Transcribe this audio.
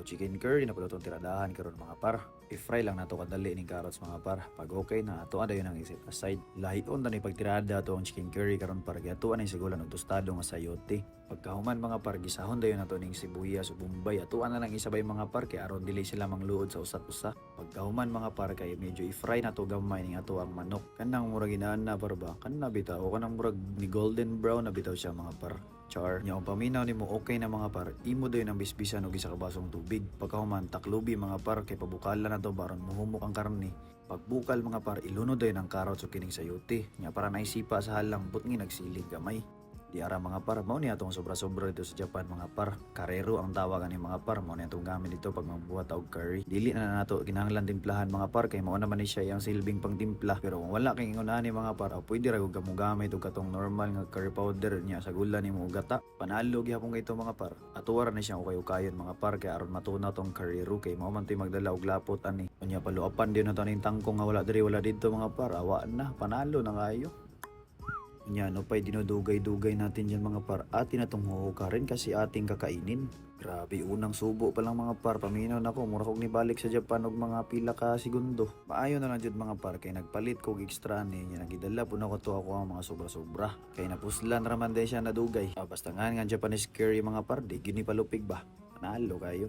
chicken curry na pala itong tiradahan karon mga par. I-fry lang nato kadali ning carrots mga par. Pag okay na ato ada yun ang isip aside. Lahiton na ni pagtirada to ang chicken curry karon par gatuan ang sigulan og tostado nga sayote. Pagkahuman mga par gisahon dayon nato ning sibuyas ug bombay atuan na lang isabay mga par kay aron dili sila mangluod sa usat-usa. Pagkahuman mga par kay medyo i-fry nato gamay ning ato ang manok. Kanang murag inaan na par ba? Kanang bitaw kanang murag ni golden brown na bitaw siya mga par. Char, nya ang paminaw nimo okay na mga par, imo dayon ang bisbisan og isa ka basong tubig. Pagkahuman taklubi mga par kay pabukalan na to baron muhumok ang karne. Pagbukal mga par, ilunod dayon ang carrots o kining sayote. Nya para naisipa sa halang butngi nagsilig gamay. Di ara mga par, mao ni atong sobra-sobra dito sa Japan mga par. Karero ang tawagan ni mga par, mao ni atong gamit dito pag magbuhat og curry. Dili na nato kinahanglan timplahan mga par kay mao naman ni siya yang silbing pangtimpla. Pero kung wala kay ingon ani mga par, pwede ra gud kamo gamit og katong normal nga curry powder niya sa gula nimo og gata. Panalo gyapon kay ito mga par. Atuwara ni siya ukay-ukayon mga par kay aron matunaw tong karero kay mao man toy magdala og lapot ani. Unya paluapan din nato ning tangkong nga wala diri wala dito mga par. Awa na, panalo na kayo. Nya no pay dinudugay-dugay natin yan mga par. Atin na tong huhukarin kasi ating kakainin. Grabe unang subo pa lang mga par. Paminaw na ko mura kog nibalik sa Japan og mga pila ka segundo. Maayo na lang jud mga par kay nagpalit kog extra ni nya nagidala pud ako to ako ang mga sobra-sobra. Kay napuslan ra man day siya nadugay. Basta nga Japanese curry mga par di gini palupig ba. Panalo kayo.